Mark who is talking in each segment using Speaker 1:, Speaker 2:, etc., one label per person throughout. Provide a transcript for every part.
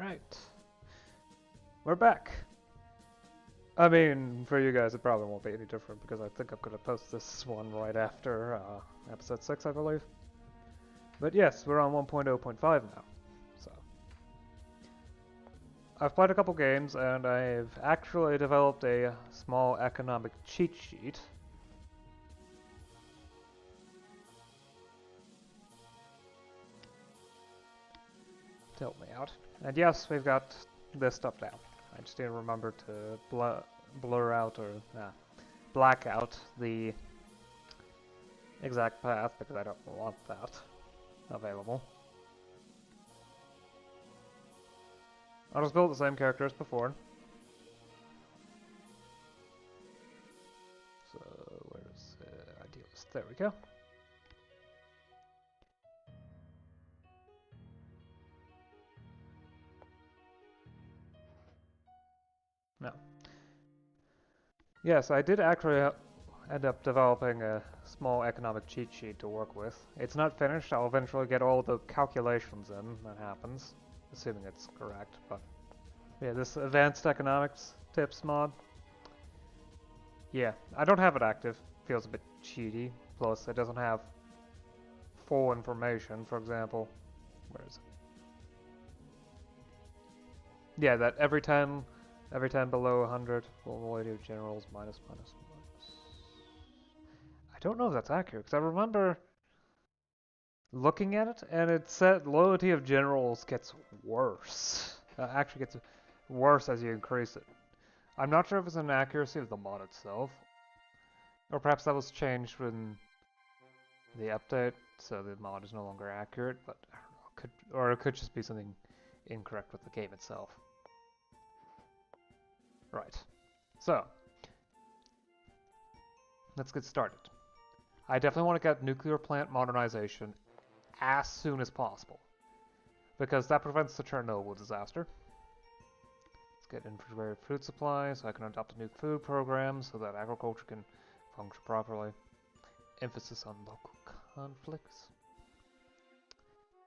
Speaker 1: Alright. We're back. I mean, for you guys, it probably won't be any different because I think I'm going to post this one right after episode 6, I believe. But yes, we're on 1.0.5 now. So, I've played a couple games and I've actually developed a small economic cheat sheet. To help me out. And yes, we've got this stuff down. I just didn't remember to blur out or black out the exact path because I don't want that available. I'll just build the same character as before. So, where's Idealist? There we go. No. Yes, I did actually end up developing a small economic cheat sheet to work with. It's not finished. I'll eventually get all the calculations in. That happens, assuming it's correct. But yeah, this advanced economics tips mod. Yeah, I don't have it active. Feels a bit cheaty. Plus, it doesn't have full information. For example, where is it? Yeah, that every time below 100, probability of generals minus. I don't know if that's accurate because I remember looking at it and it said loyalty of generals gets worse. Actually gets worse as you increase it. I'm not sure if it's an accuracy of the mod itself, or perhaps that was changed when the update, so the mod is no longer accurate. But I don't know, or it could just be something incorrect with the game itself. Right. So, let's get started. I definitely want to get nuclear plant modernization as soon as possible, because that prevents the Chernobyl disaster. Let's get infrared food supply so I can adopt a new food program so that agriculture can function properly. Emphasis on local conflicts.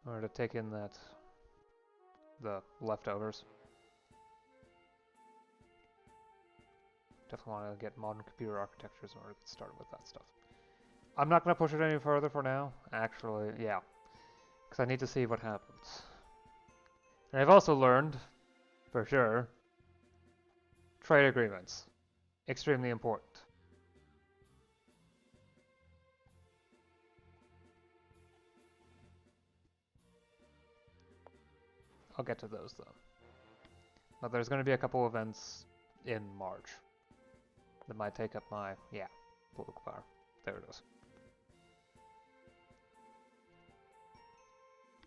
Speaker 1: In order to take in the leftovers. Definitely want to get modern computer architectures in order to get started with that stuff. I'm not going to push it any further for now. Actually, yeah. Because I need to see what happens. And I've also learned, for sure, trade agreements. Extremely important. I'll get to those though. But there's going to be a couple events in March that might take up my, political power. There it is.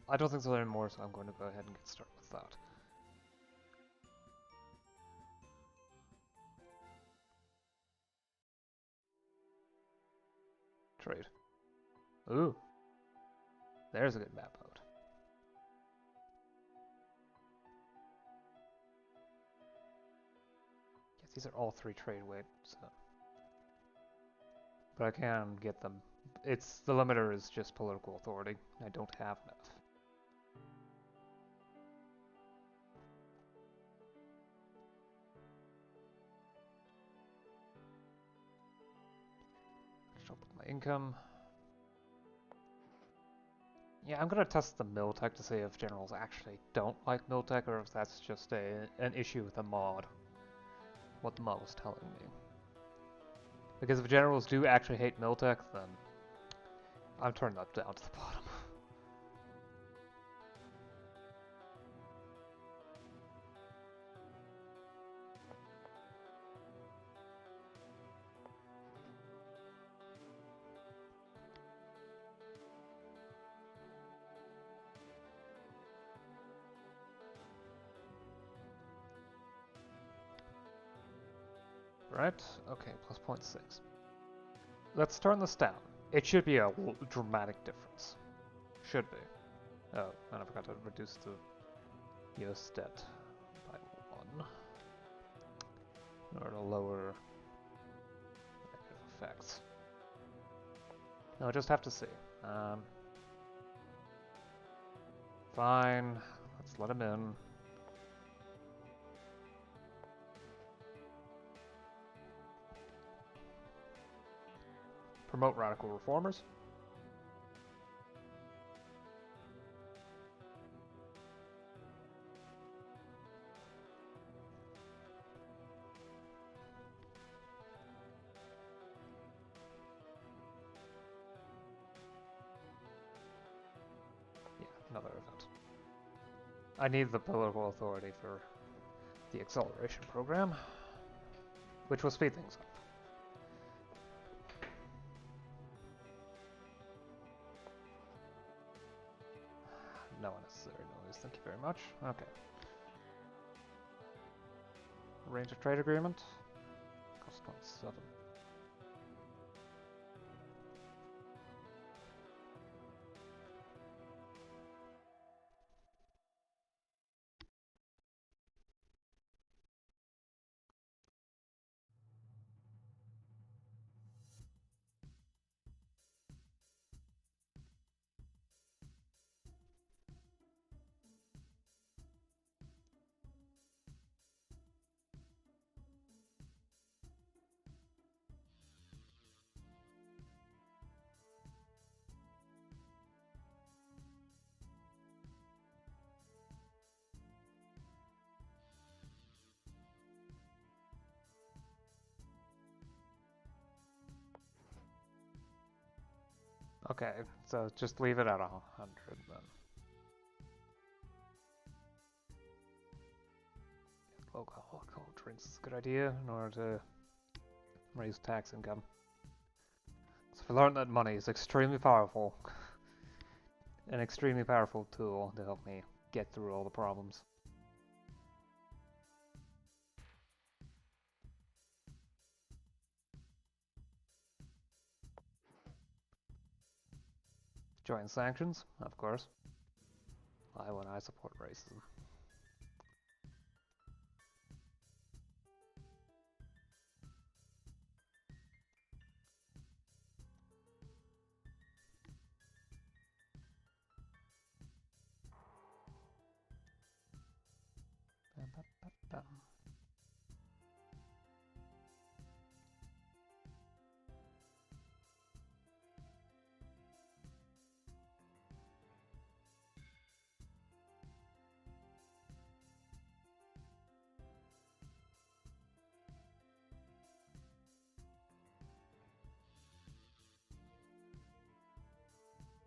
Speaker 1: I don't think there's any more, so I'm going to go ahead and get started with that. Trade. Ooh. There's a good map mode. Yes, these are all 3 trade weight, so. But I can get them. The limiter is just political authority. I don't have enough. Jump with my income. Yeah, I'm gonna test the Miltech to see if generals actually don't like Miltech or if that's just an issue with the mod. What the mod was telling me. Because if generals do actually hate Miltech, then I'm turning that down to the bottom. Right? Okay, plus 0.6. Let's turn this down. It should be a dramatic difference. Should be. Oh, and I forgot to reduce the US debt by 1. In order to lower negative effects. No, just have to see. Fine. Let's let him in. Promote radical reformers. Yeah, another event. I need the political authority for the acceleration program, which will speed things up. No unnecessary noise, thank you very much. Okay. Range of trade agreement. Cost 0.7. Okay, so just leave it at 100 then. Local alcohol drinks is a good idea in order to raise tax income. So we learned that money is extremely powerful. An extremely powerful tool to help me get through all the problems. Join sanctions, of course. Why would I support racism?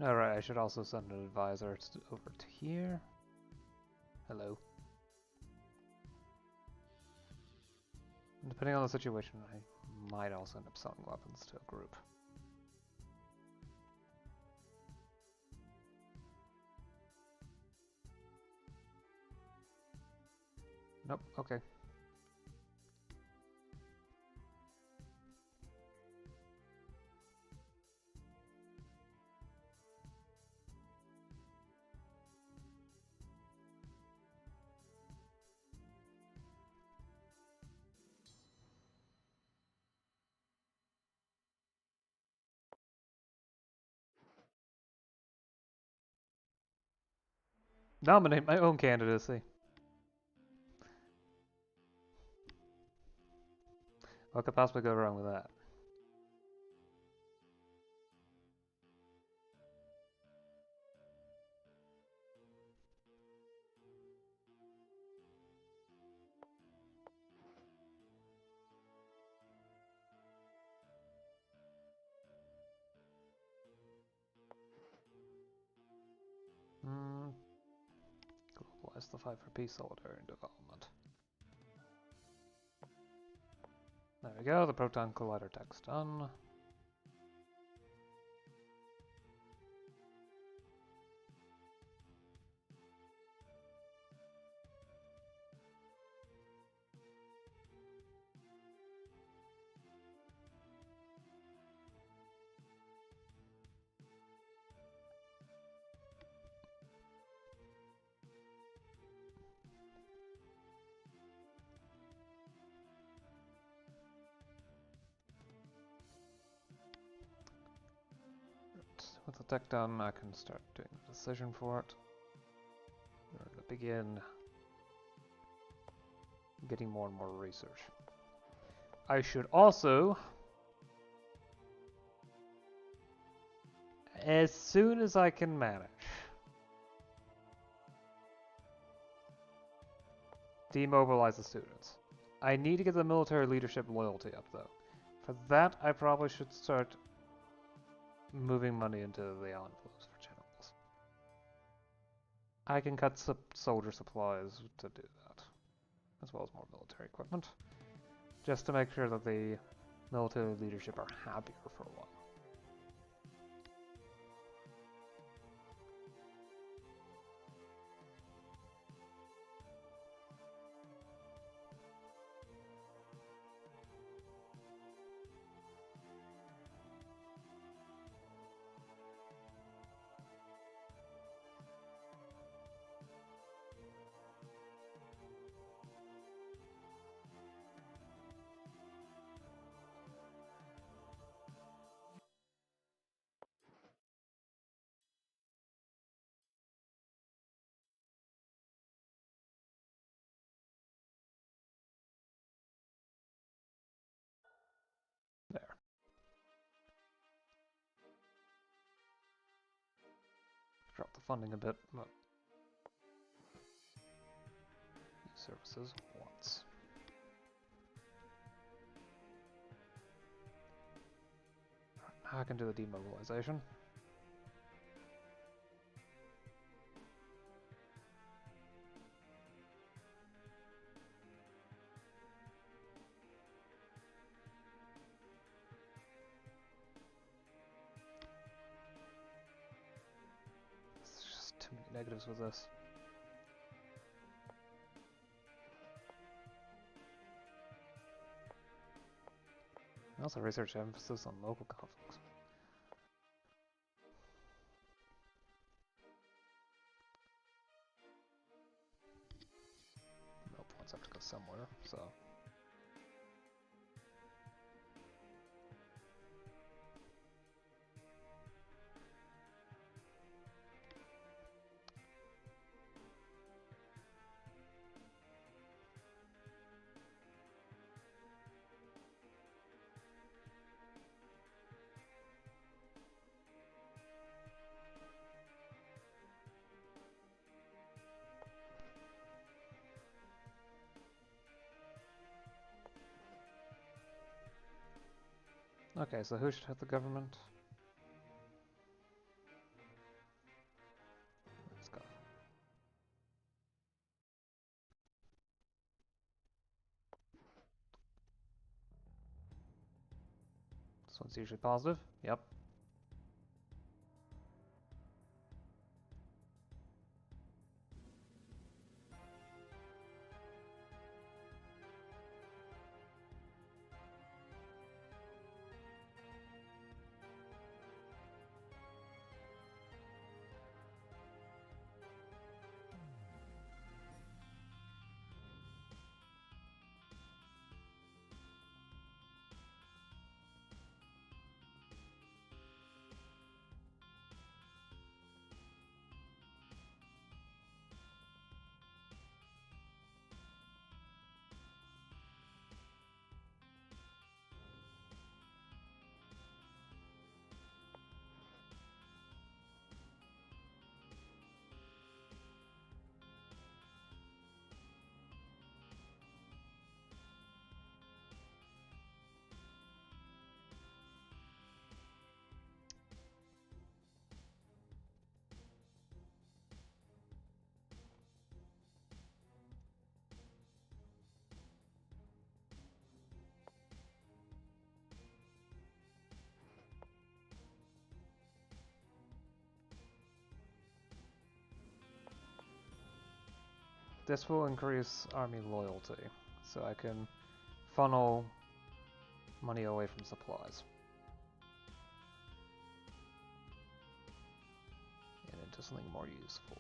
Speaker 1: Alright, I should also send an advisor over to here. Hello. And depending on the situation, I might also end up selling weapons to a group. Nope, okay. Nominate my own candidacy. What could possibly go wrong with that? Globalize the fight for peace, solidarity, and development. There we go, the proton collider tech's done. With the tech done, I can start doing the decision for it. We're going to begin getting more and more research. I should also As soon as I can manage. Demobilize the students. I need to get the military leadership loyalty up, though. For that, I probably should start moving money into the envelopes for generals. I can cut soldier supplies to do that, as well as more military equipment, just to make sure that the military leadership are happier for a while. There. Drop the funding a bit, but services once. Now I can do the demobilization. There's just too many negatives with this. Also research emphasis on local conflicts. Mill points have to go somewhere, so. Okay, so who should have the government? Let's go. This one's usually positive. Yep. This will increase army loyalty, so I can funnel money away from supplies and into something more useful.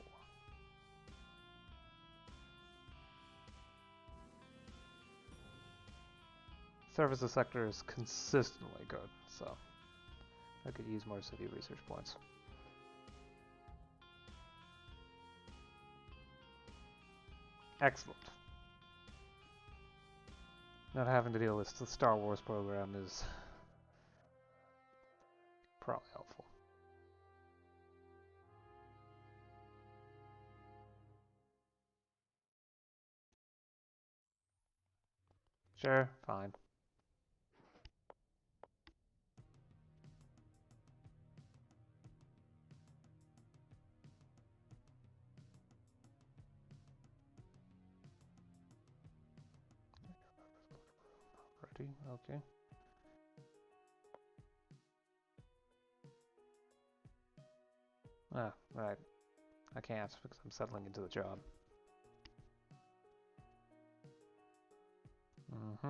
Speaker 1: Services sector is consistently good, so I could use more city research points. Excellent. Not having to deal with the Star Wars program is probably helpful. Sure, fine. Ready? Okay. Ah, right. I can't because I'm settling into the job. Mm-hmm.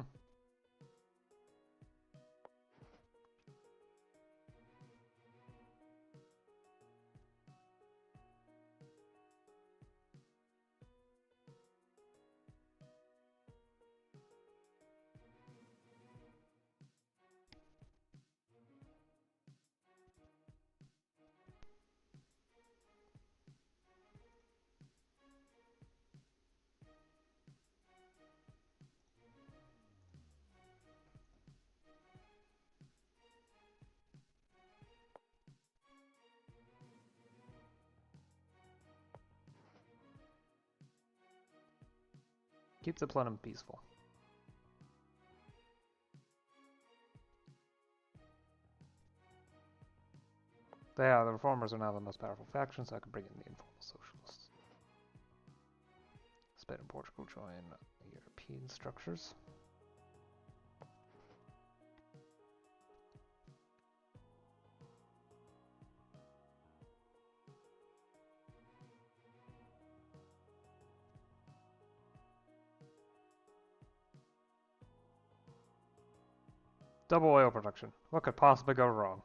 Speaker 1: Keep the plenum peaceful. Yeah, the reformers are now the most powerful faction, so I can bring in the informal socialists. Spain and Portugal join European structures. Double oil production. What could possibly go wrong?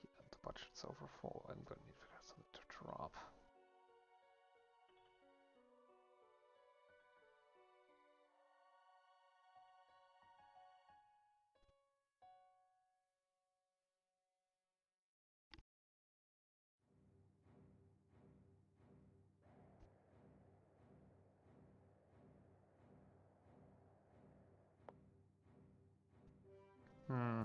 Speaker 1: Yeah, the budget's over full. I'm going to need to get something to drop. Hmm.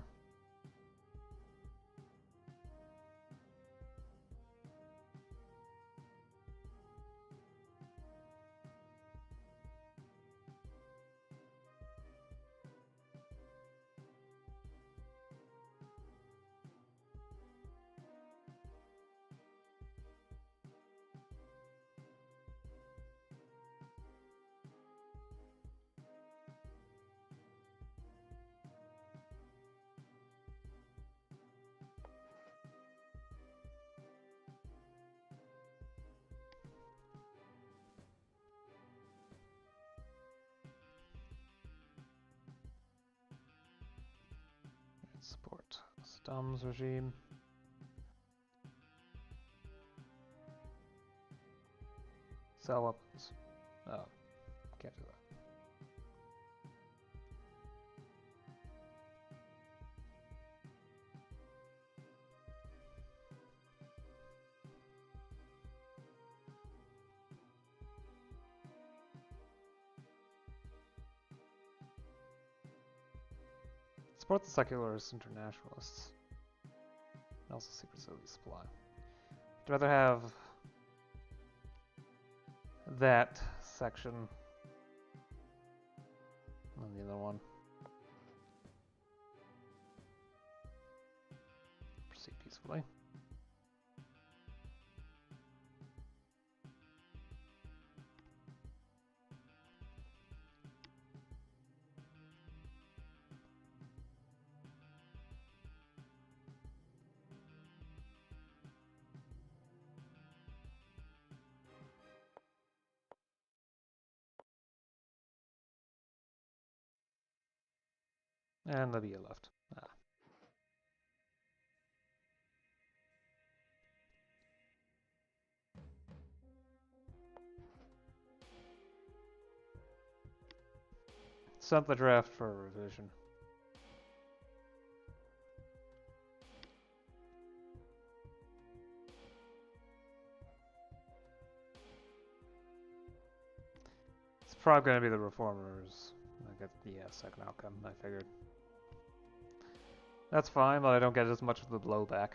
Speaker 1: Support Saddam's regime. Sell weapons. Oh, can't do that. Support the secularist internationalists. And also secret facility supply. I'd rather have that section than the other one. Proceed peacefully. And Libya left. Ah. Sent the draft for revision. It's probably going to be the reformers. I get the second outcome, I figured. That's fine, but I don't get as much of the blowback.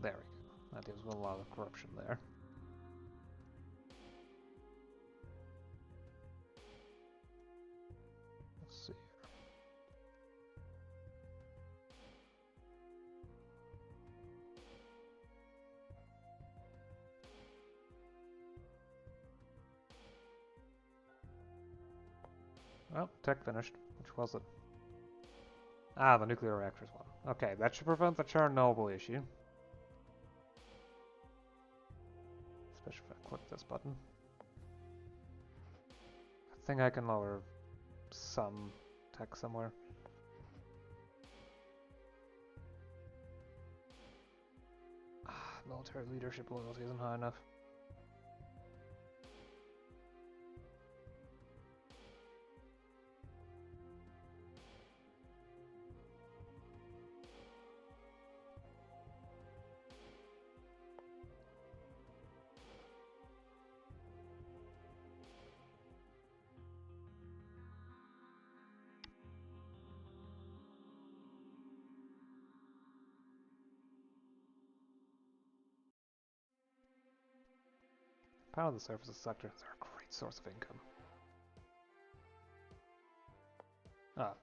Speaker 1: There we go. That deals with a lot of corruption there. Let's see. Well, tech finished. Which was it? Ah, the nuclear reactors one. Okay, that should prevent the Chernobyl issue. Especially if I click this button. I think I can lower some tech somewhere. Military leadership loyalty isn't high enough. Power the services sector. They're a great source of income. Ah.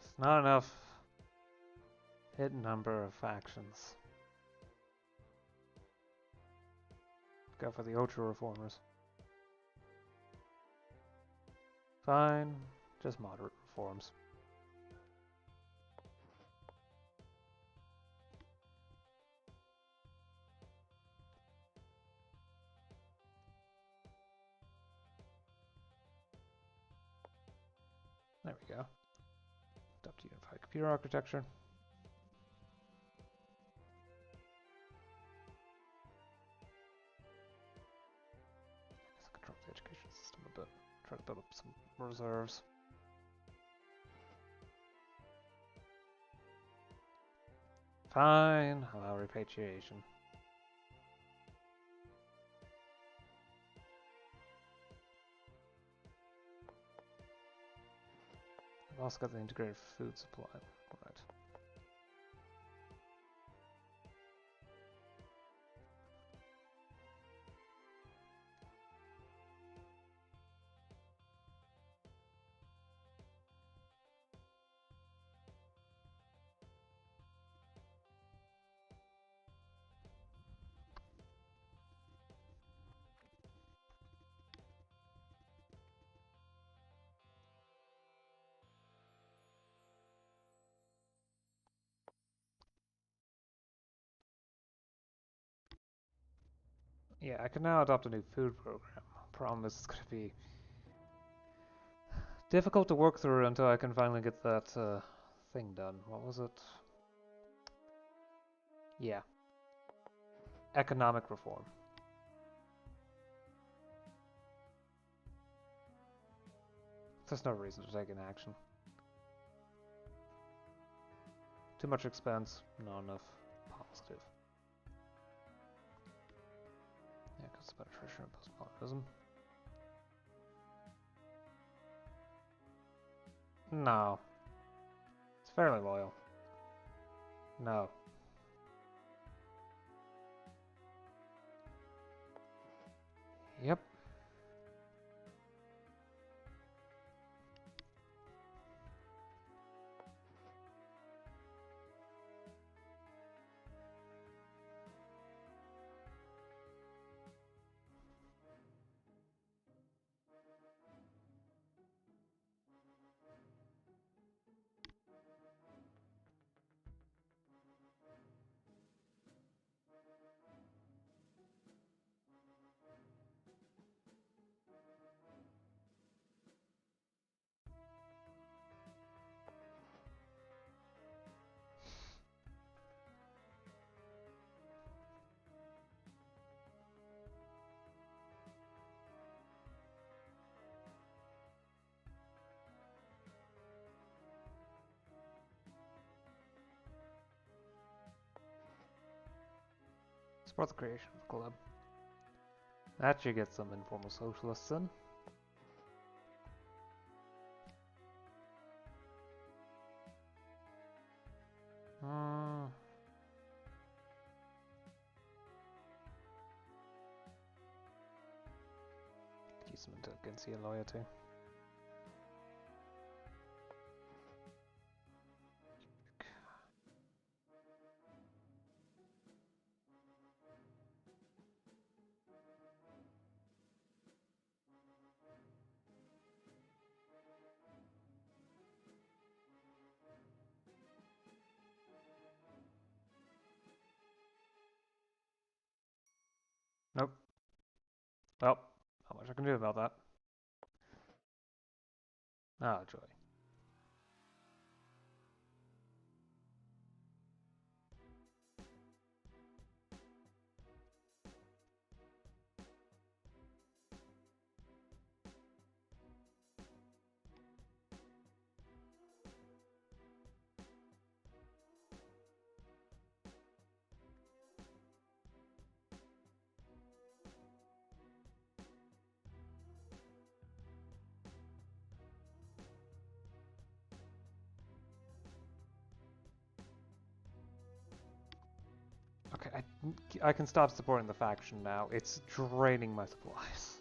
Speaker 1: It's not enough hidden number of factions. Go for the ultra reformers. Fine, just moderate reforms. There we go. Adopt unified computer architecture. I guess I control the education system a bit. Try to build up some reserves. Fine, allow repatriation. I've also got the integrated food supply. Right. Yeah, I can now adopt a new food program. Problem is, it's going to be difficult to work through until I can finally get that thing done. What was it? Yeah. Economic reform. There's no reason to take an action. Too much expense, not enough positive. Yeah, because it's about attrition and postmodernism. No. It's fairly loyal. No. Yep. Support the creation of the club. That should get some informal socialists in. Use some intelligentsia loyalty. Nope. Well, not much I can do about that. Ah, joy. Okay, I can stop supporting the faction now. It's draining my supplies.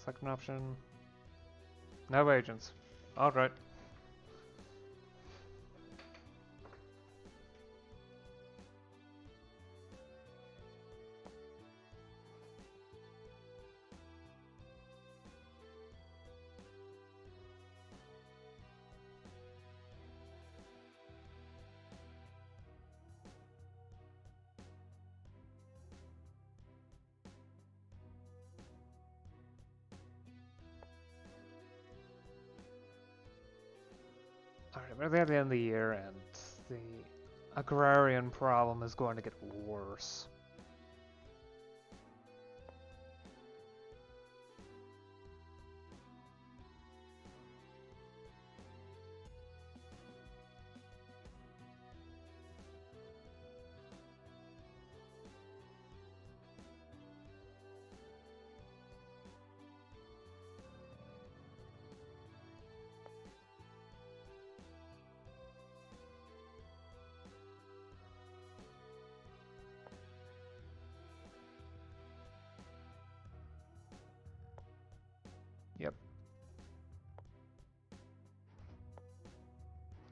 Speaker 1: Second option. No agents. Alright. Alright, we're at the end of the year and the agrarian problem is going to get worse. Yep.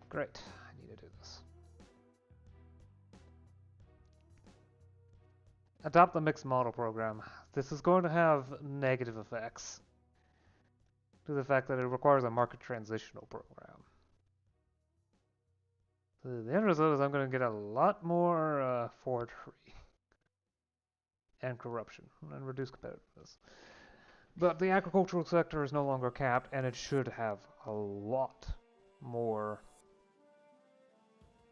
Speaker 1: Great. I need to do this. Adopt the mixed model program. This is going to have negative effects to the fact that it requires a market transitional program. So the end result is I'm going to get a lot more forgery and corruption and reduce competitiveness. But the agricultural sector is no longer capped, and it should have a lot more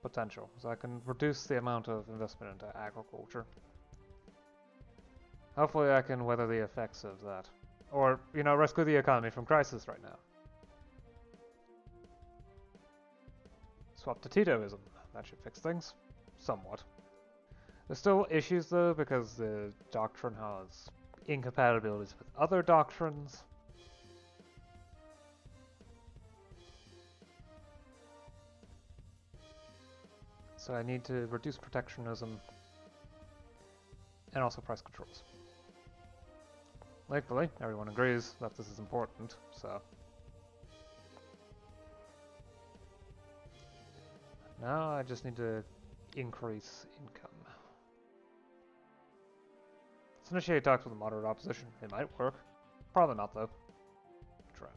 Speaker 1: potential. So I can reduce the amount of investment into agriculture. Hopefully I can weather the effects of that. Or, you know, rescue the economy from crisis right now. Swap to Titoism. That should fix things. Somewhat. There's still issues though, because the doctrine has incompatibilities with other doctrines. So I need to reduce protectionism and also price controls. Thankfully, everyone agrees that this is important, so. Now I just need to increase income. Let's initiate talks with the moderate opposition. It might work. Probably not, though. Try.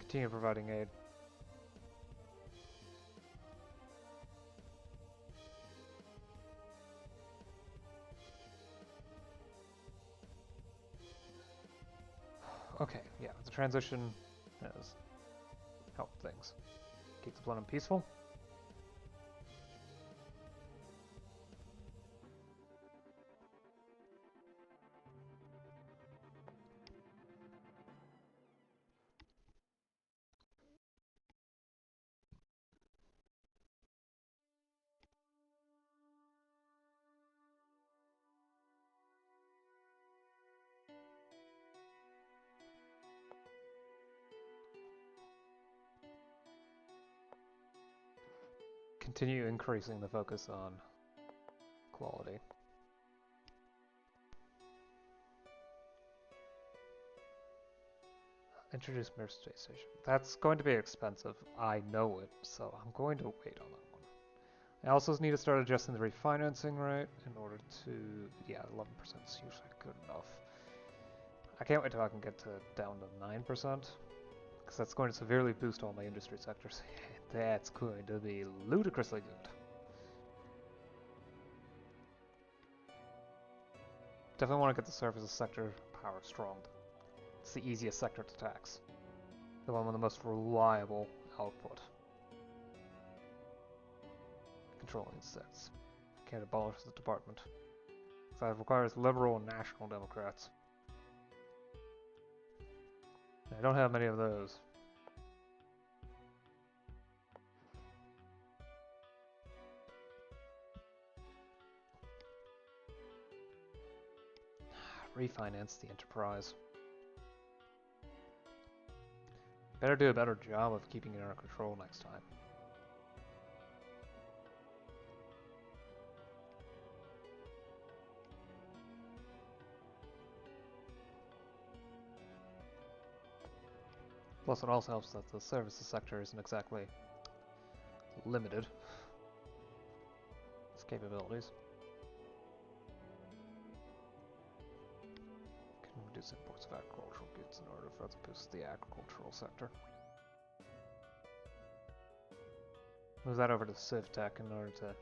Speaker 1: Continue providing aid. yeah, the transition has helped things. Keep the planet peaceful. Continue increasing the focus on quality. Introduce Mir Space Station. That's going to be expensive. I know it, so I'm going to wait on that one. I also need to start adjusting the refinancing rate in order to... Yeah, 11% is usually good enough. I can't wait till I can get to down to 9%, because that's going to severely boost all my industry sectors. That's going to be ludicrously good. Definitely want to get the services sector power strong. It's the easiest sector to tax. The one with the most reliable output. Controlling sets. Can't abolish the department. That requires liberal and national Democrats. I don't have many of those. Refinance the enterprise. Better do a better job of keeping it under control next time. Plus, it also helps that the services sector isn't exactly limited. Its capabilities. Can reduce imports of agricultural goods in order to further boost the agricultural sector. Move that over to Civ Tech in order to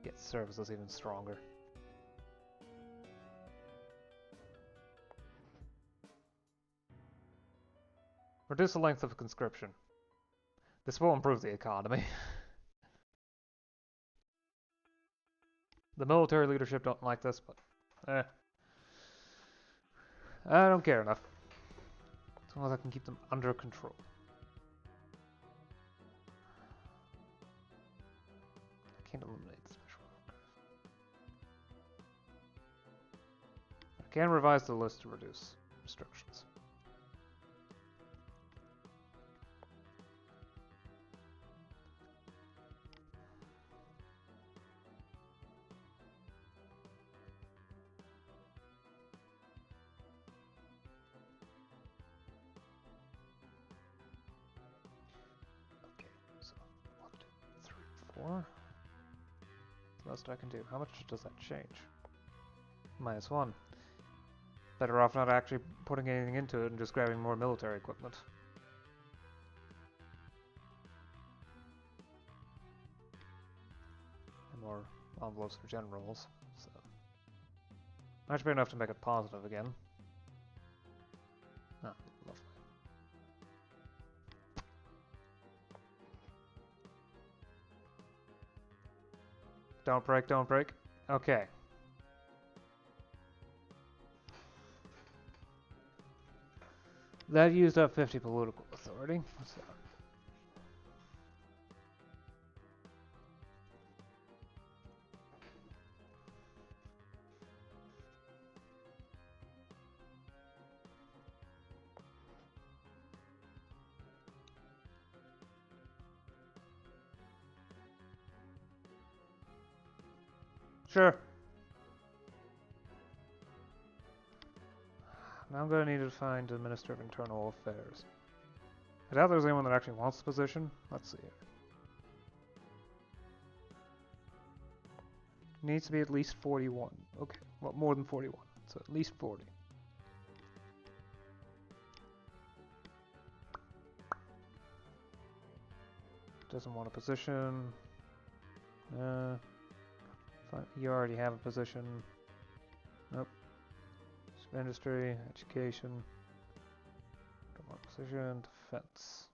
Speaker 1: get services even stronger. Reduce the length of conscription. This will improve the economy. The military leadership don't like this, but I don't care enough. As long as I can keep them under control. I can't eliminate the special workers. I can revise the list to reduce restrictions. Okay, so 1, 2, 3, 4. The most I can do. How much does that change? -1. Better off not actually putting anything into it and just grabbing more military equipment. And more envelopes for generals, so... That should be enough to make it positive again. Ah, lovely. Don't break, don't break. Okay. That used up 50 political authority, so... Sure. Now I'm going to need to find a Minister of Internal Affairs. I doubt there's anyone that actually wants the position. Let's see. Needs to be at least 41. Okay, well, more than 41. So at least 40. Doesn't want a position. You already have a position. Nope. Industry, education. Precision, defense.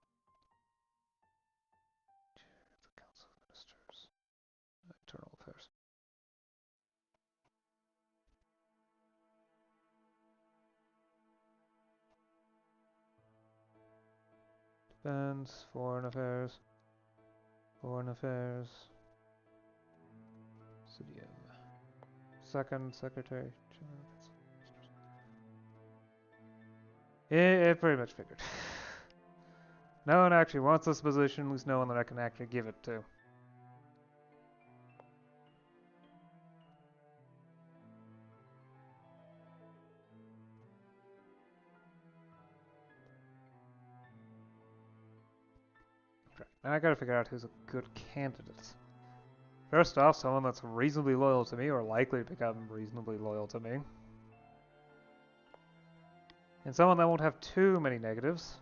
Speaker 1: The Council of Ministers. Internal affairs. Defense, foreign affairs. Foreign affairs. Studio. Second secretary. It pretty much figured. No one actually wants this position, at least no one that I can actually give it to. Okay, now I gotta figure out who's a good candidate. First off, someone that's reasonably loyal to me, or likely to become reasonably loyal to me. And someone that won't have too many negatives.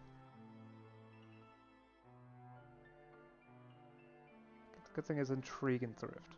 Speaker 1: Good thing is intrigue and thrift.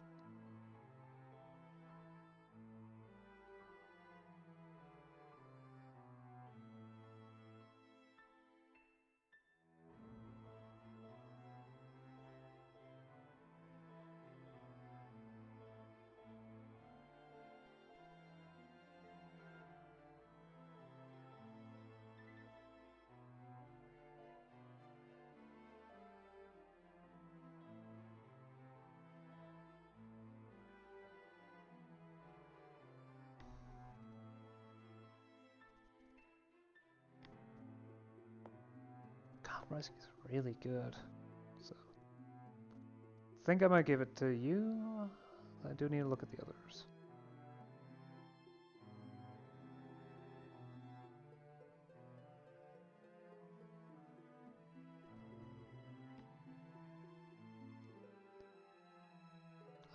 Speaker 1: Rising is really good. So, I think I might give it to you. I do need to look at the others.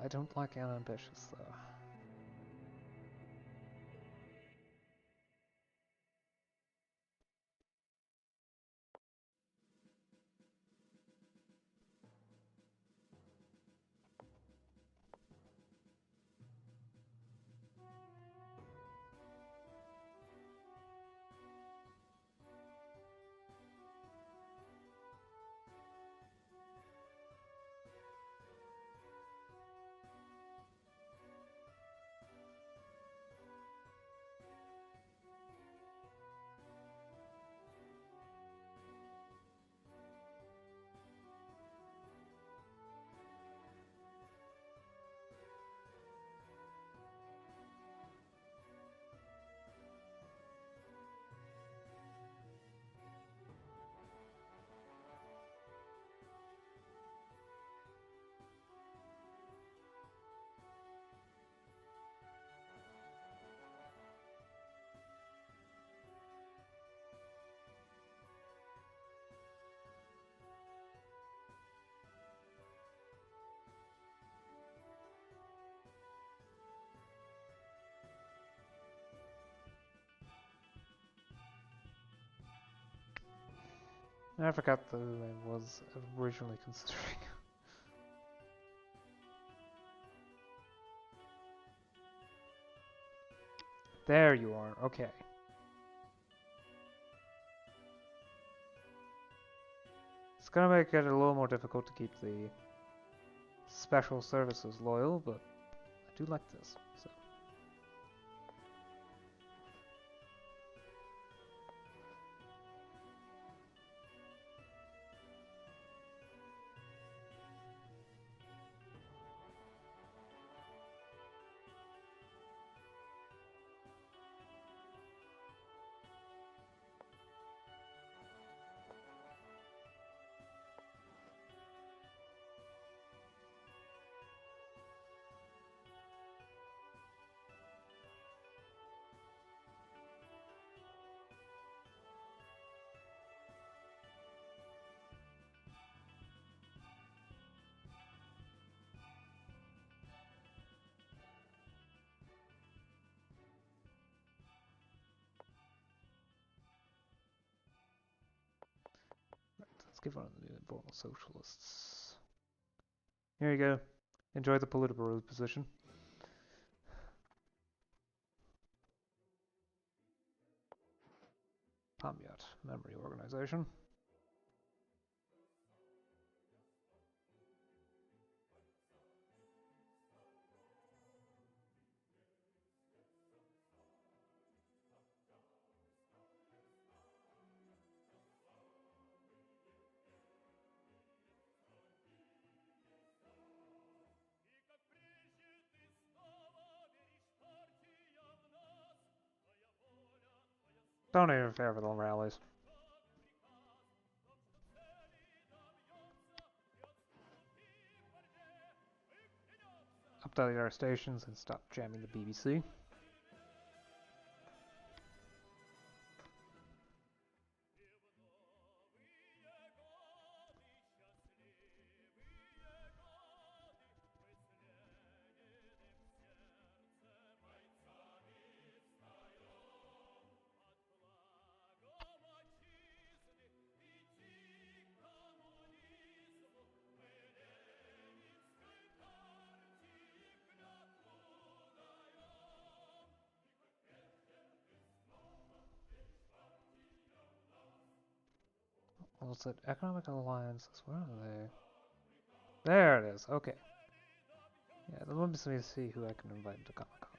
Speaker 1: I don't like unambitious though. I forgot who I was originally considering. There you are, okay. It's gonna make it a little more difficult to keep the special services loyal, but I do like this, so. Let's give one of the new informal socialists. Here you go. Enjoy the political position. Pamyat, memory organization. Don't interfere with the rallies. Update our stations and stop jamming the BBC. What's it? Economic alliances. Where are they? There it is. Okay. Yeah, let me see who I can invite to Comic-Con.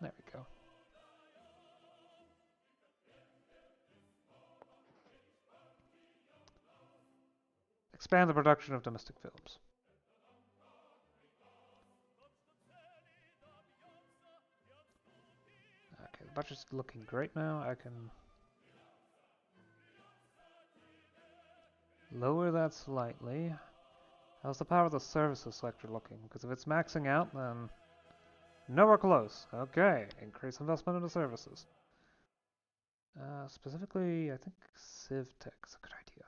Speaker 1: There we go. Expand the production of domestic films. Okay, the budget's looking great now. I can lower that slightly. How's the power of the services sector looking? Because if it's maxing out, then nowhere close. Okay, increase investment into services. Specifically, I think CivTech's a good idea.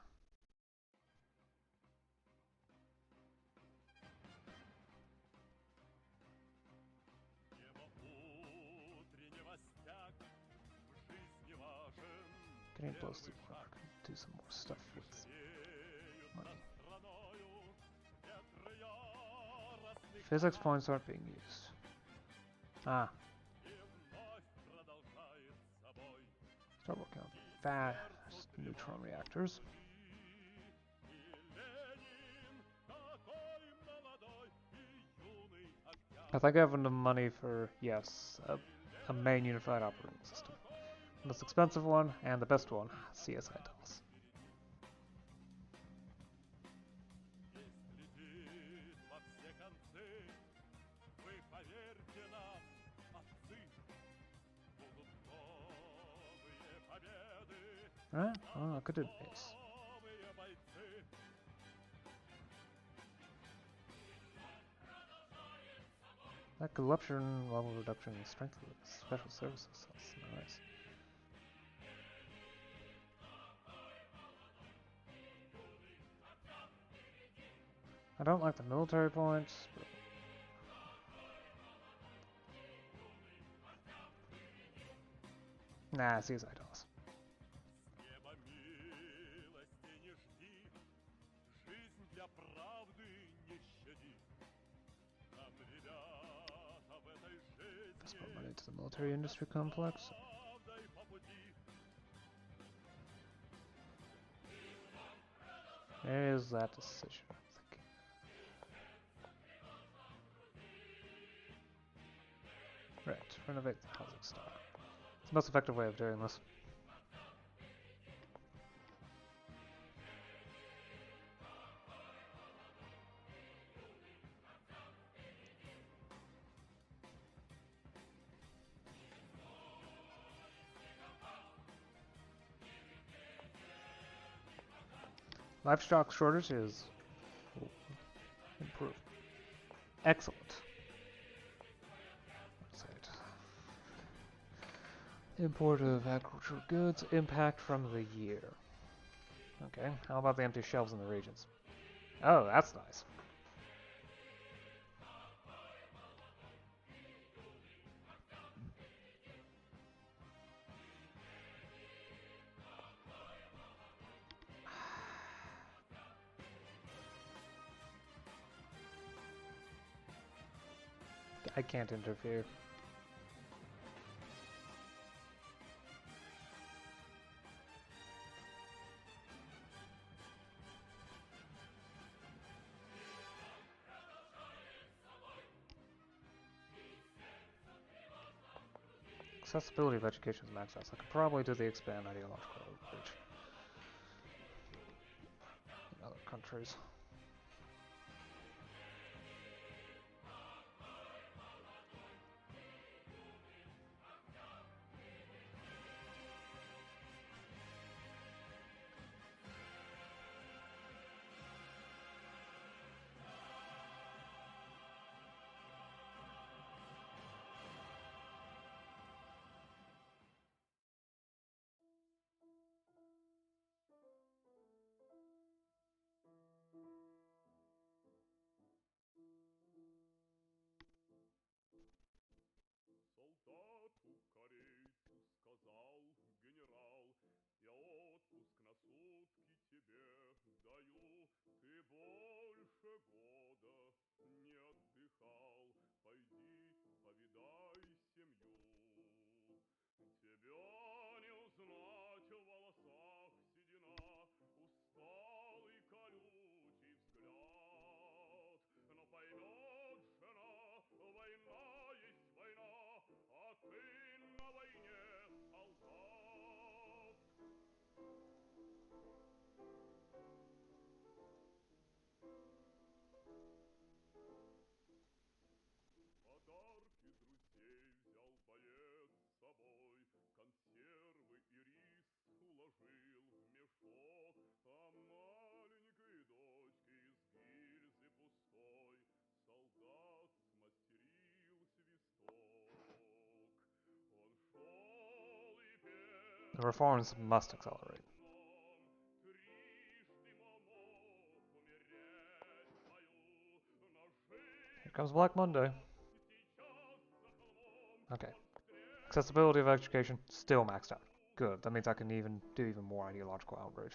Speaker 1: Getting close to work. Do some more stuff with money. Physics points aren't being used. Ah. Start working on fast neutron reactors. I think I have enough money for, yes, a main unified operating system. The most expensive one and the best one, CSI dolls. Alright, well, I could do base. That corruption level reduction and strength of the special services. That's nice. I don't like the military points, but nah, CSI dolls. Let's put money into the military industry complex. There's that decision, I'm thinking. Right, renovate the housing stock. It's the most effective way of doing this. Livestock shortage is improved. Excellent. What's it? Import of agricultural goods, impact from the year. Okay, how about the empty shelves in the regions? Oh, that's nice. I can't interfere. Accessibility of education is maxed out, so I could probably do the expand ideological outreach in other countries. The reforms must accelerate. Here comes Black Monday. Okay. Accessibility of education, still maxed out. Good, that means I can do even more ideological outrage.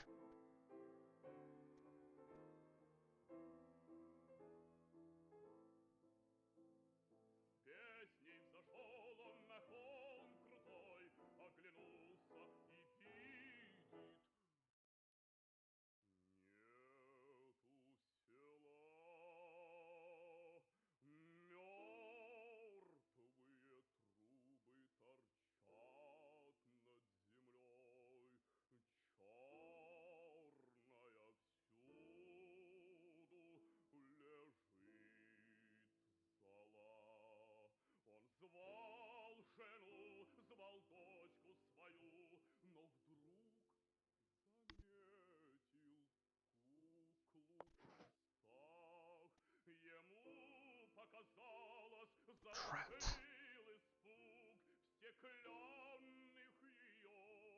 Speaker 1: Trapped.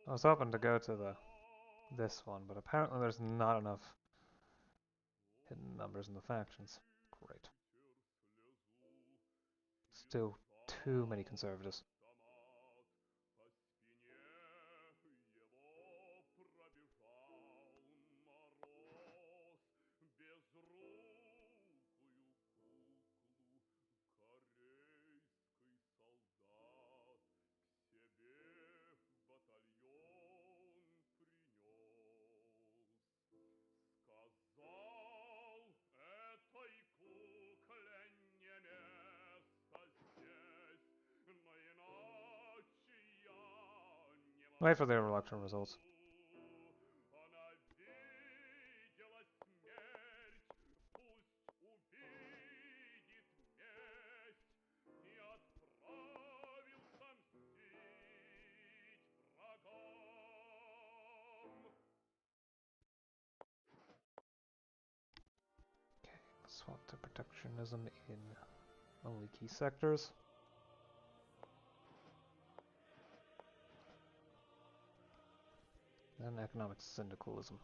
Speaker 1: I was hoping to go to this one, but apparently there's not enough hidden numbers in the factions. Great. Still too many conservatives. Wait for the election results. Okay, swap to protectionism in only key sectors. Then economic syndicalism.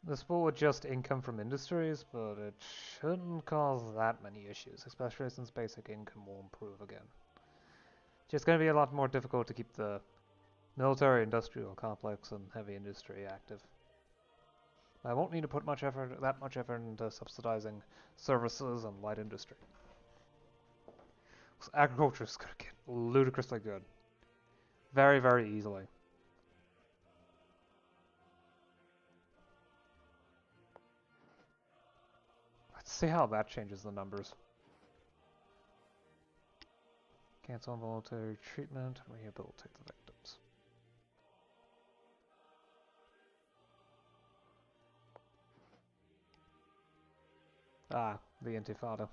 Speaker 1: This will adjust income from industries, but it shouldn't cause that many issues, especially since basic income will improve again. Just going to be a lot more difficult to keep the military industrial complex and heavy industry active. I won't need to put that much effort into subsidizing services and light industry. So agriculture is going to get ludicrously good. Very, very easily. Let's see how that changes the numbers. Cancel involuntary treatment and rehabilitate the victims. Ah, the Intifada.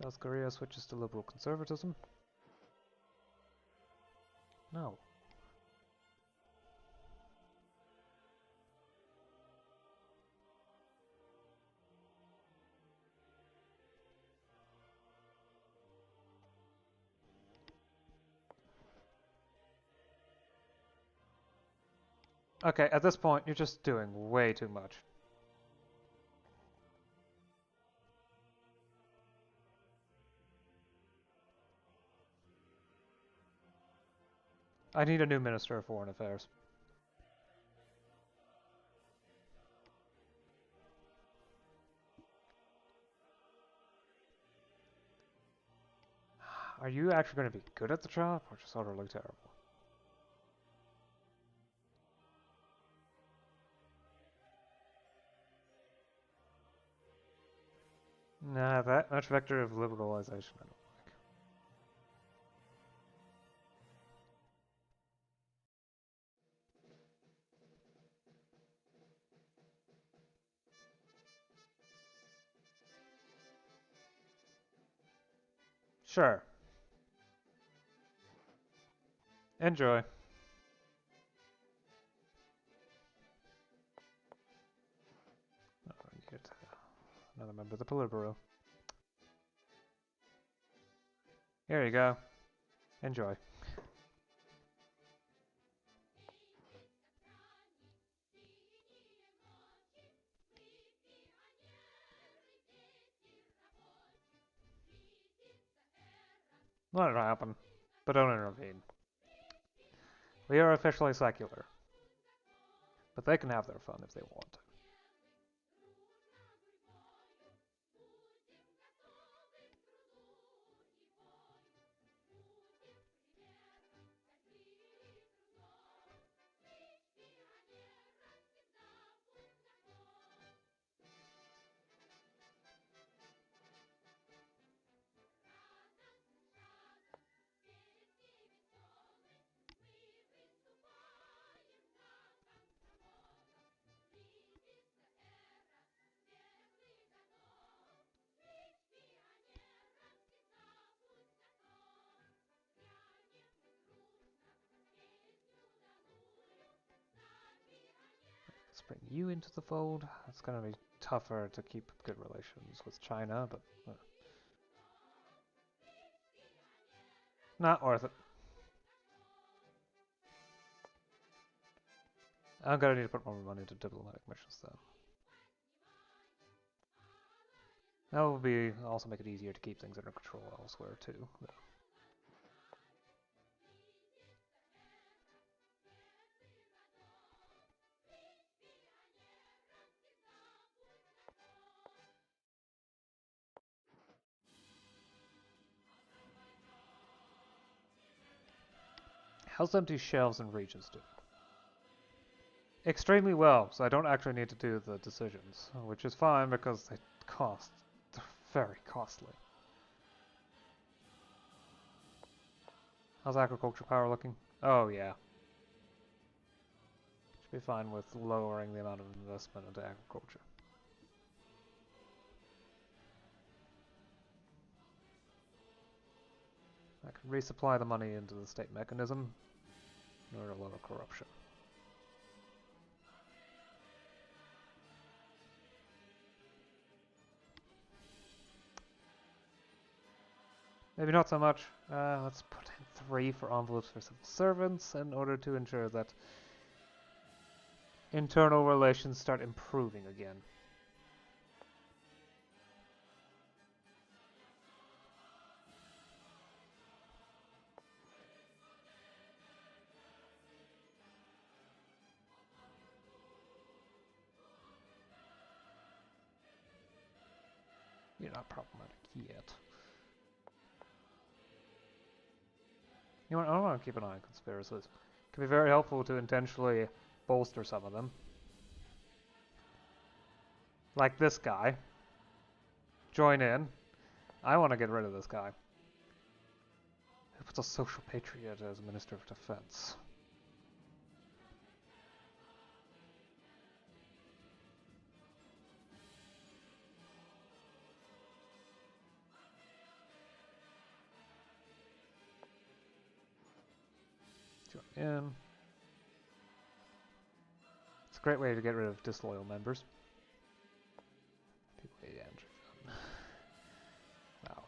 Speaker 1: South Korea switches to liberal conservatism. No. Okay, at this point, you're just doing way too much. I need a new Minister of Foreign Affairs. Are you actually going to be good at the job, or just utterly terrible? Nah, that much vector of liberalization I don't like. Sure. Enjoy. Oh, I needed another member of the Politburo. Here you go. Enjoy. Let it happen, but don't intervene. We are officially secular, but they can have their fun if they want to. Let's bring you into the fold. It's going to be tougher to keep good relations with China, but not worth it. I'm going to need to put more money into diplomatic missions, though. That will be also make it easier to keep things under control elsewhere, too. How's empty shelves and regions do? Extremely well, so I don't actually need to do the decisions, which is fine because they cost. They're very costly. How's agriculture power looking? Oh yeah. Should be fine with lowering the amount of investment into agriculture. I can resupply the money into the state mechanism in order to lower corruption. Maybe not so much. Let's put in 3 for envelopes for civil servants in order to ensure that internal relations start improving again. You're not problematic yet. You know what? I want to keep an eye on conspiracies. It can be very helpful to intentionally bolster some of them. Like this guy. Join in. I want to get rid of this guy. Who puts a social patriot as Minister of Defense? Join in. It's a great way to get rid of disloyal members. Wow.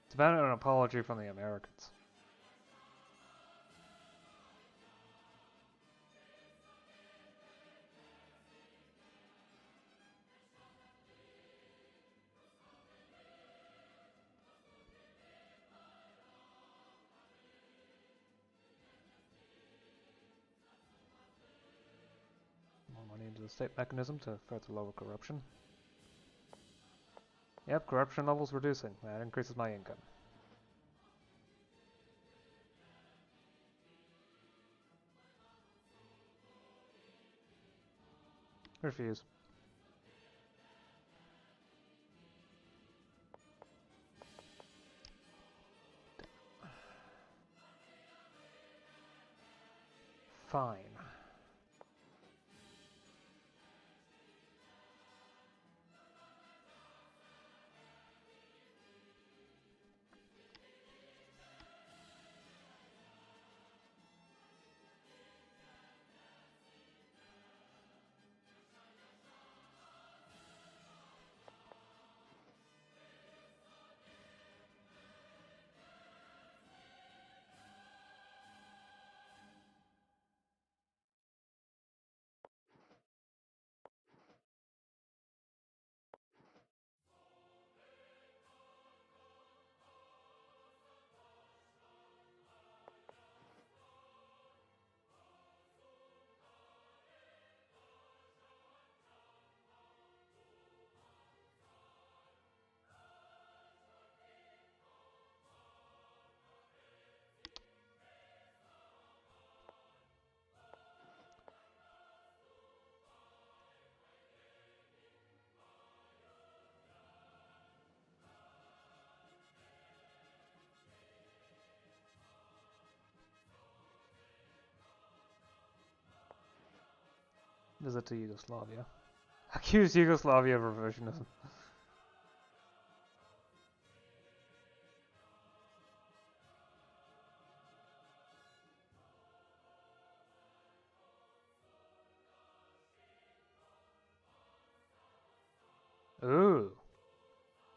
Speaker 1: It's about an apology from the Americans. More money into the state mechanism to further lower corruption. Yep, corruption levels reducing. That increases my income. Refuse. Fine. Visit to Yugoslavia. Accuse Yugoslavia of revisionism. Ooh.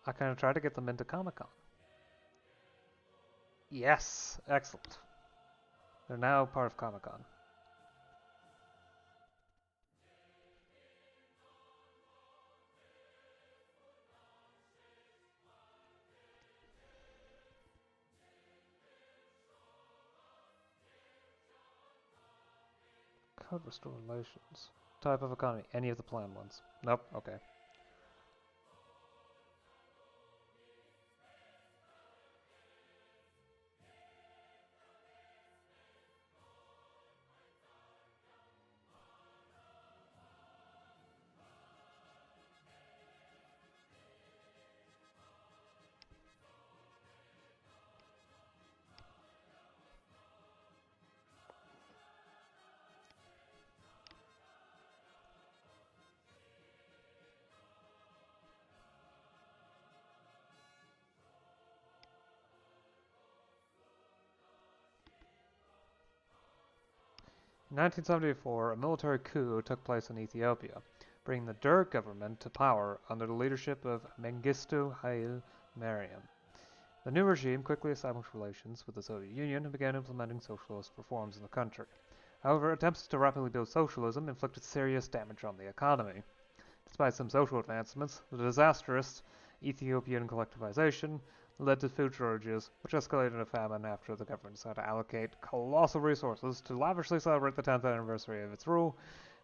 Speaker 1: I kind of try to get them into Comic-Con. Yes! Excellent. They're now part of Comic-Con. Code restore relations. Type of economy. Any of the planned ones. Nope. Okay. In 1974, a military coup took place in Ethiopia, bringing the Derg government to power under the leadership of Mengistu Haile Mariam. The new regime quickly established relations with the Soviet Union and began implementing socialist reforms in the country. However, attempts to rapidly build socialism inflicted serious damage on the economy. Despite some social advancements, the disastrous Ethiopian collectivization led to food shortages, which escalated into famine after the government decided to allocate colossal resources to lavishly celebrate the 10th anniversary of its rule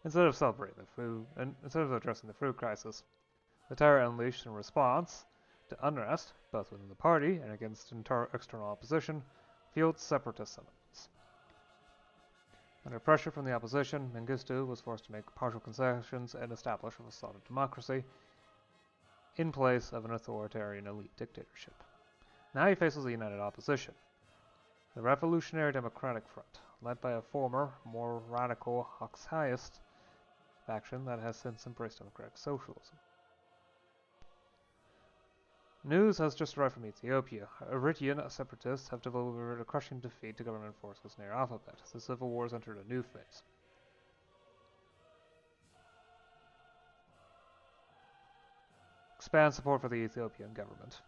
Speaker 1: instead of addressing the food crisis. The terror unleashed in response to unrest, both within the party and against external opposition, fueled separatist sentiments. Under pressure from the opposition, Mengistu was forced to make partial concessions and establish a facade of democracy in place of an authoritarian elite dictatorship. Now he faces a united opposition. The Revolutionary Democratic Front, led by a former, more radical Marxist faction that has since embraced democratic socialism. News has just arrived from Ethiopia. Eritrean separatists have delivered a crushing defeat to government forces near Alphabet. The civil war has entered a new phase. Expand support for the Ethiopian government.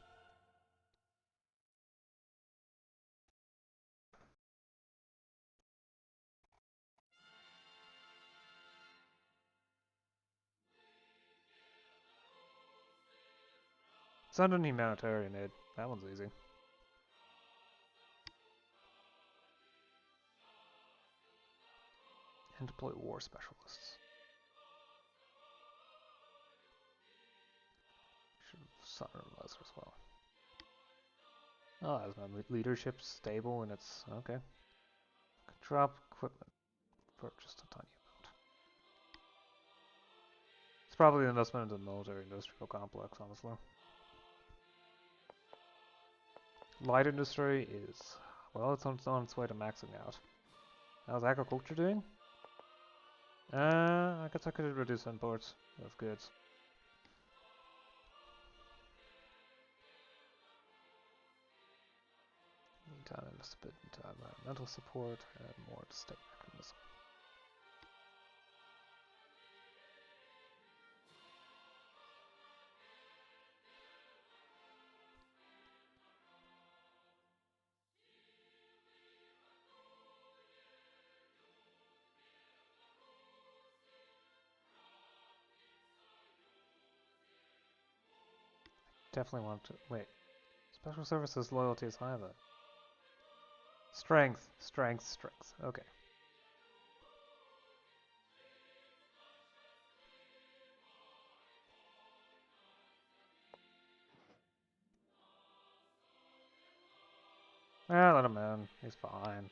Speaker 1: Send an humanitarian aid. That one's easy. And deploy war specialists. Should have Sunrise as well. Oh, as my leadership stable and it's okay. Drop equipment. Purchased a tiny amount. It's probably an investment into the military industrial complex, honestly. Light industry is, well, it's on its way to maxing out. How's agriculture doing? I guess I could reduce imports of goods. Meantime, invest a bit into environmental support and more to state mechanism. Definitely want to, wait. Special services loyalty is high though. Strength, strength, strength. Okay. Let him in. He's fine.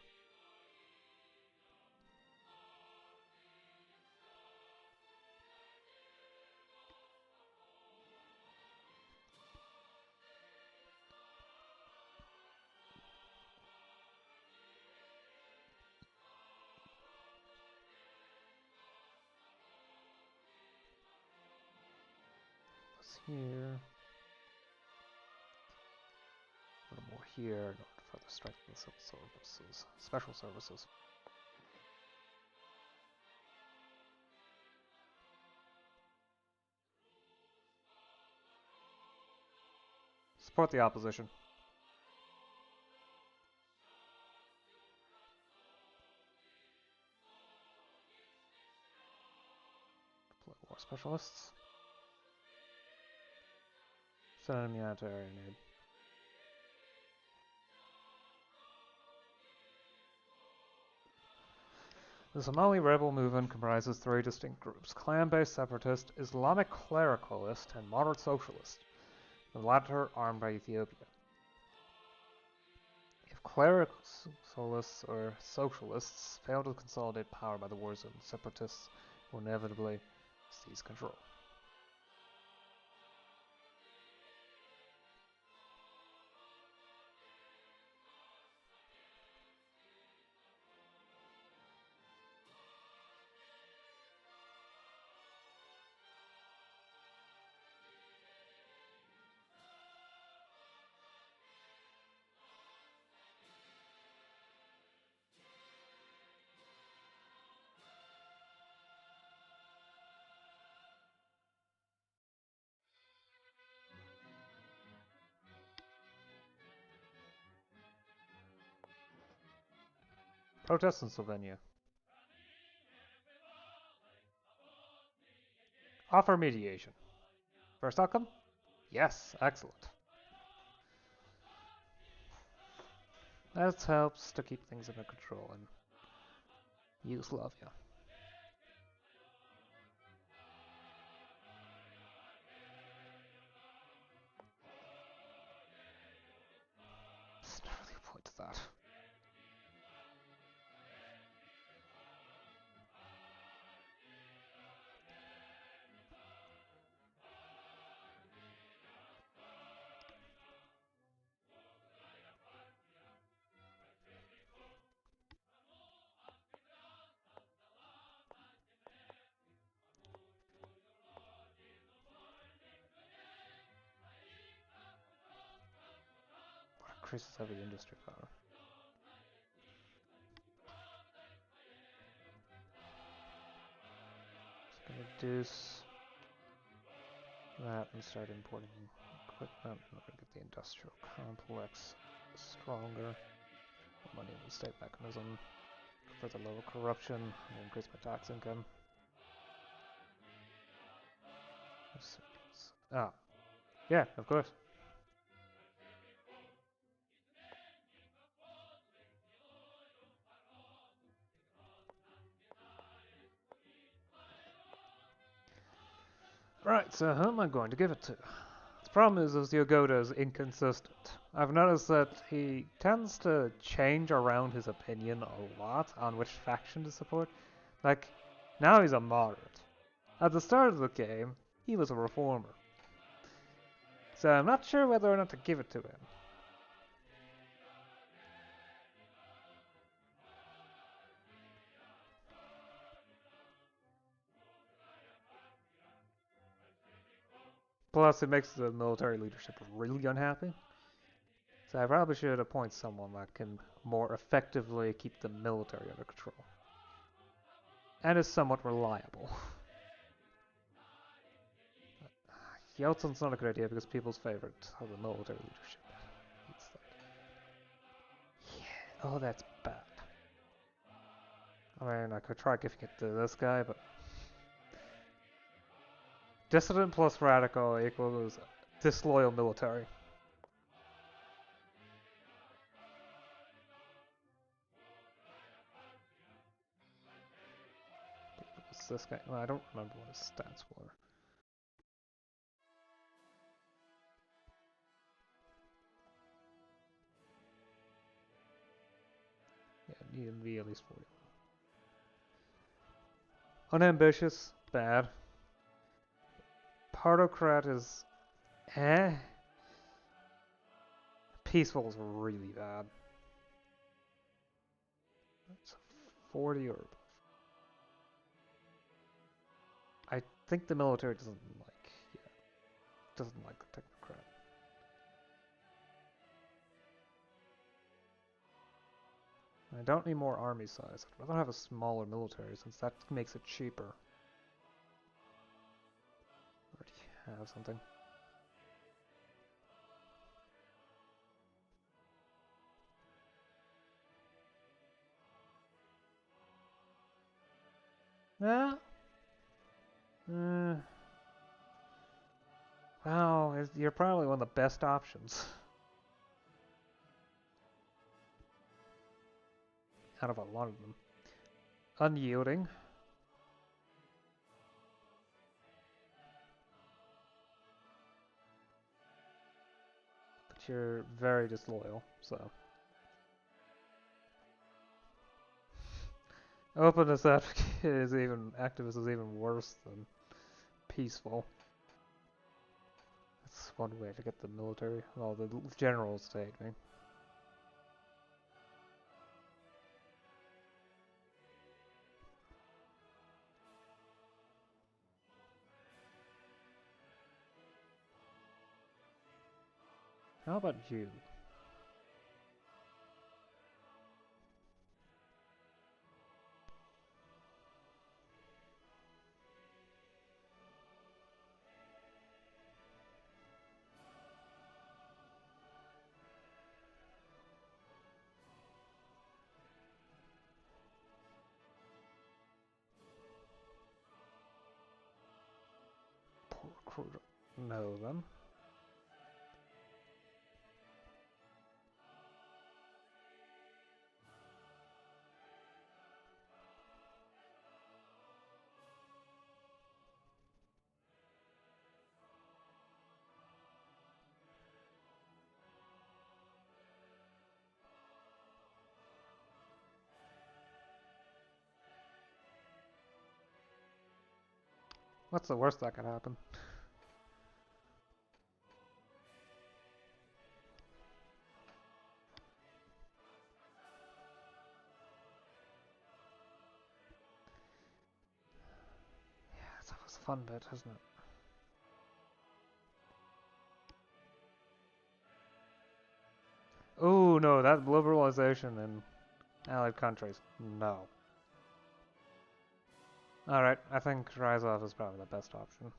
Speaker 1: Here. A little more here in order to further strengthen the civil services, special services. Support the opposition. Deploy war specialists. Send an humanitarian aid. The Somali rebel movement comprises three distinct groups: clan-based separatist, Islamic clericalist, and moderate socialist, the latter armed by Ethiopia. If clericalists or socialists fail to consolidate power by the war zone, separatists will inevitably seize control. Protest in Slovenia. Offer mediation. First outcome? Yes, excellent. That helps to keep things under control in Yugoslavia. There's not really a point to that. Crisis heavy industry power. Just gonna reduce that and start importing equipment. I'm gonna get the industrial complex stronger. Money in the state mechanism. Further lower corruption and increase my tax income. Ah, yeah, of course. Right, so who am I going to give it to? The problem is Yogoda is inconsistent. I've noticed that he tends to change around his opinion a lot on which faction to support. Like, now he's a moderate. At the start of the game, he was a reformer. So I'm not sure whether or not to give it to him. Plus, it makes the military leadership really unhappy. So I probably should appoint someone that can more effectively keep the military under control. And is somewhat reliable. Yeltsin's not a good idea because people's favorite of the military leadership. Yeah, oh, that's bad. I mean, I could try giving it to this guy, but... Dissident plus radical equals disloyal military. What's this guy? Well, I don't remember what his stats were. Yeah, need to be at least 40. Unambitious, bad. Partocrat is eh. Peaceful is really bad. It's 40 or above. I think the military doesn't like the technocrat. I don't need more army size. I'd rather have a smaller military since that makes it cheaper. Already have something. Yeah. Wow, you're probably one of the best options. Out of a lot of them. Unyielding. But you're very disloyal, so. Openness advocate is activist is even worse than peaceful. That's one way to get the military, well, the generals to hate me. How about you? No, then. What's the worst that could happen? Yeah, it's always a fun bit, isn't it? Oh no, that liberalization in allied countries. No. Alright, I think Rise Off is probably the best option.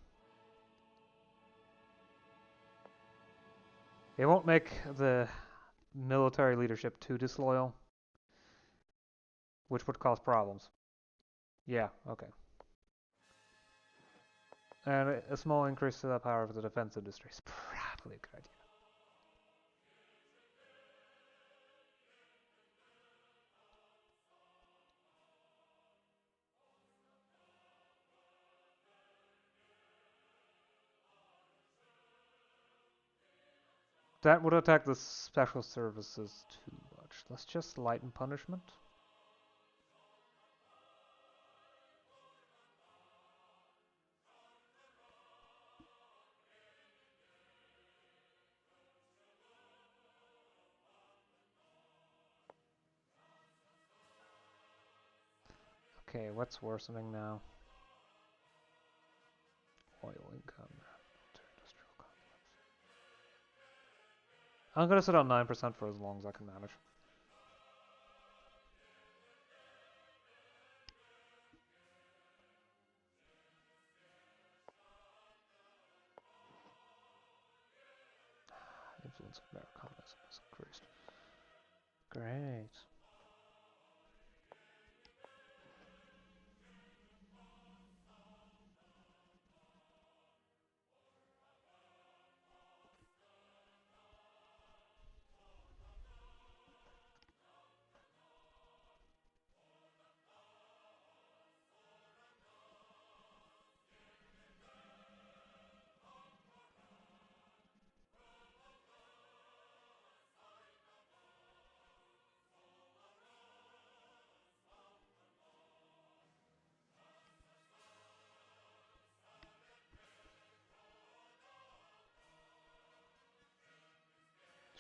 Speaker 1: It won't make the military leadership too disloyal, which would cause problems. Yeah, okay. And a small increase to the power of the defense industry is probably a good idea. That would attack the special services too much. Let's just lighten punishment. Okay, what's worsening now? Oil income. Industrial complex. I'm gonna sit on 9% for as long as I can manage. Influence of Americanism has increased. Great.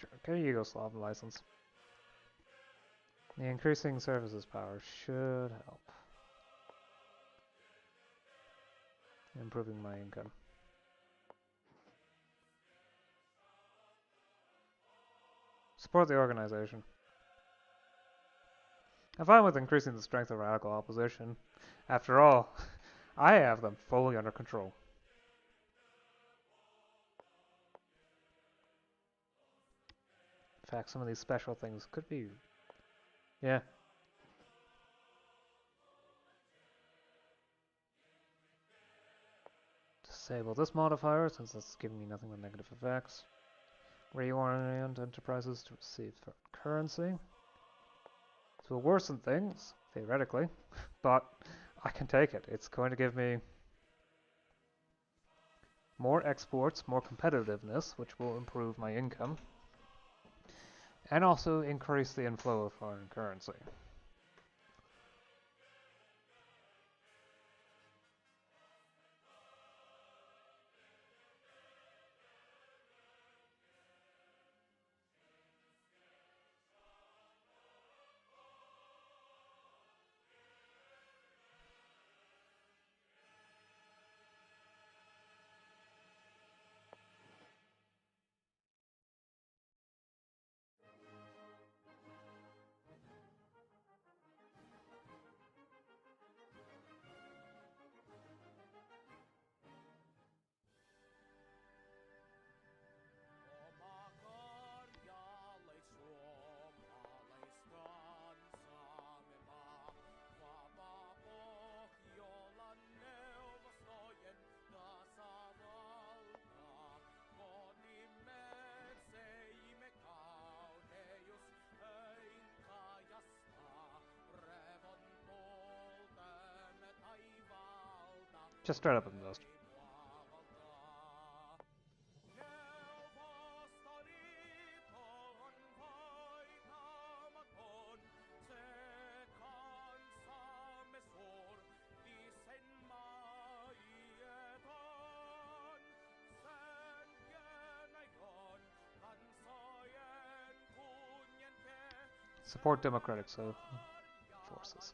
Speaker 1: Sure, get a Yugoslav license. The increasing services power should help. Improving my income. Support the organization. I'm fine with increasing the strength of radical opposition. After all, I have them fully under control. In fact, some of these special things could be... Yeah. Disable this modifier, since that's giving me nothing but negative effects. Reorient enterprises to receive currency. This will worsen things, theoretically, but I can take it. It's going to give me more exports, more competitiveness, which will improve my income, and also increase the inflow of foreign currency. Just straight up invest. Support democratic forces.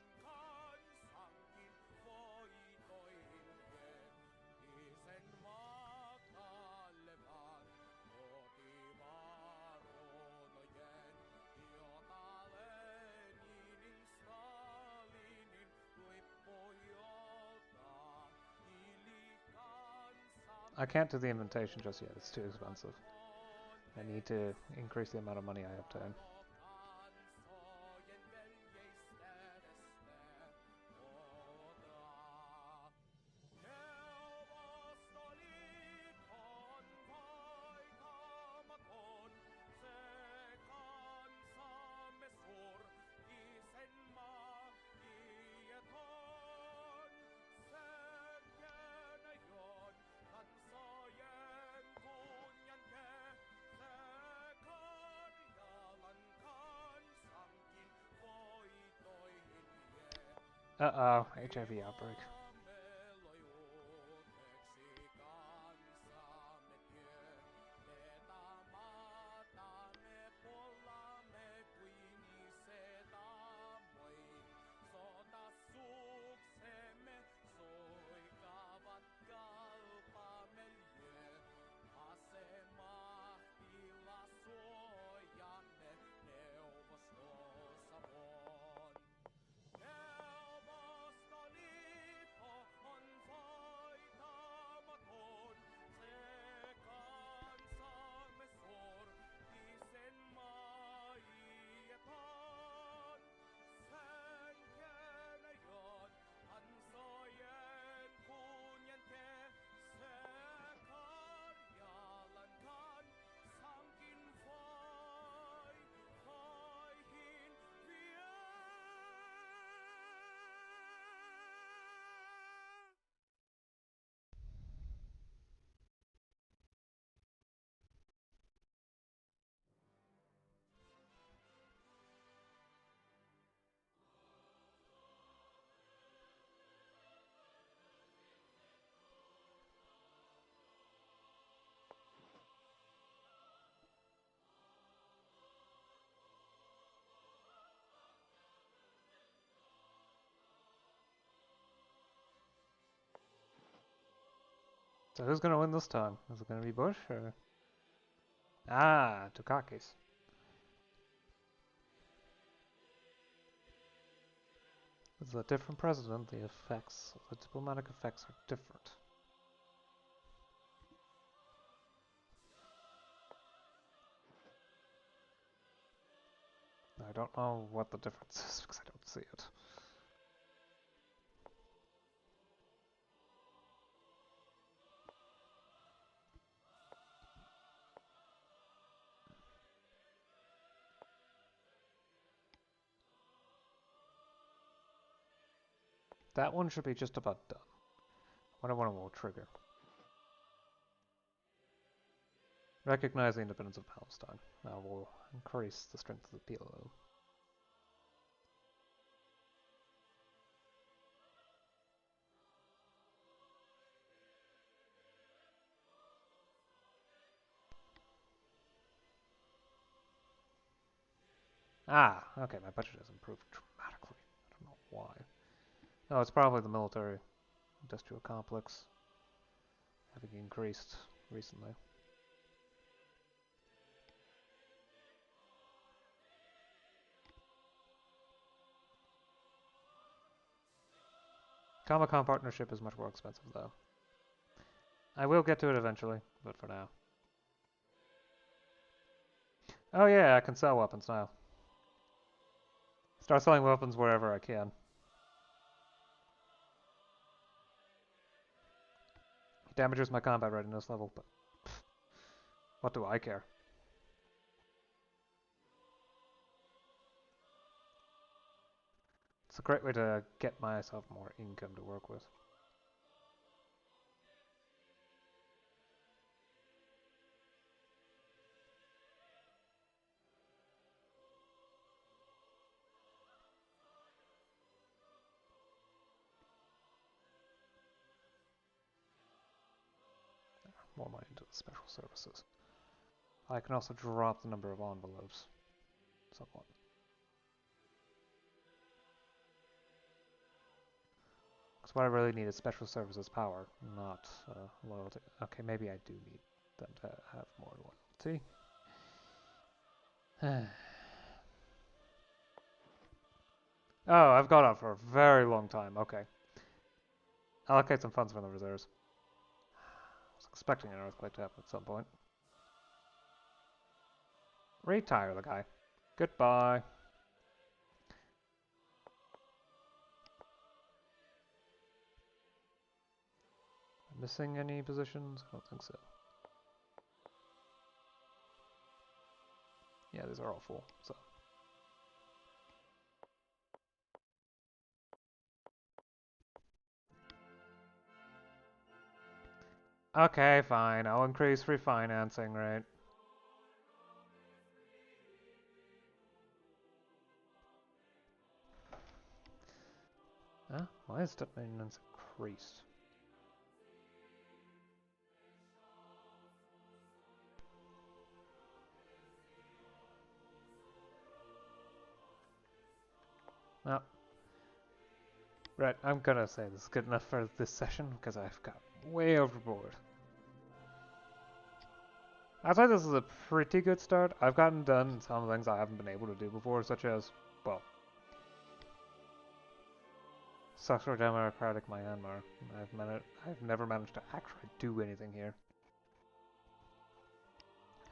Speaker 1: I can't do the invitation just yet, it's too expensive. I need to increase the amount of money I obtain. Uh-oh, HIV outbreak. So who's gonna win this time? Is it gonna be Bush or... Ah, Dukakis. With a different president, the diplomatic effects are different. I don't know what the difference is because I don't see it. That one should be just about done. What I want will trigger. Recognize the independence of Palestine. That will increase the strength of the PLO. Ah, okay, my budget has improved dramatically. I don't know why. No, it's probably the military industrial complex having increased recently. Comic-Con partnership is much more expensive though. I will get to it eventually, but for now. Oh yeah, I can sell weapons now. Start selling weapons wherever I can. It damages my combat readiness level, but pff, what do I care? It's a great way to get myself more income to work with. more money into the special services. I can also drop the number of envelopes somewhat. Because what I really need is special services power, not loyalty. Okay, maybe I do need them to have more loyalty. Oh, I've gone on for a very long time. Okay. Allocate some funds from the reserves. I was expecting an earthquake to happen at some point. Retire the guy. Goodbye. Missing any positions? I don't think so. Yeah, these are all full, so. Okay, fine. I'll increase refinancing rate. Huh? Why is debt maintenance increased? Oh. Right, I'm gonna say this is good enough for this session because I've got way overboard. I'd say this is a pretty good start. I've gotten done some things I haven't been able to do before, such as, well, Social Democratic Myanmar. I've never managed to actually do anything here.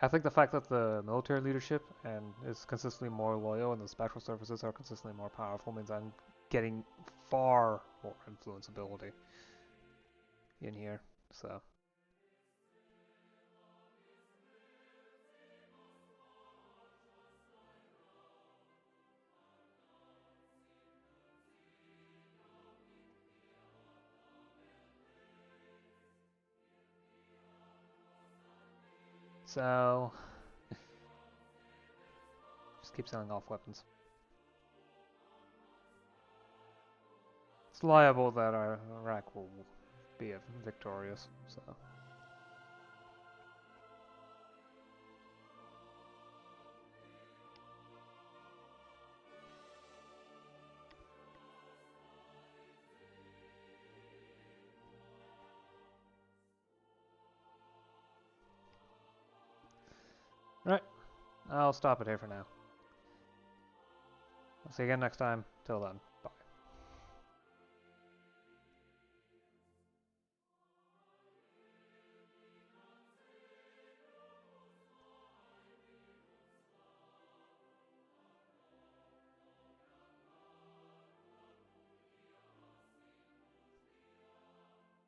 Speaker 1: I think the fact that the military leadership is consistently more loyal and the special services are consistently more powerful means I'm getting far more influenceability in here. So. Just keep selling off weapons. It's liable that Iraq will be victorious, so. Right, I'll stop it here for now. I'll see you again next time. Till then.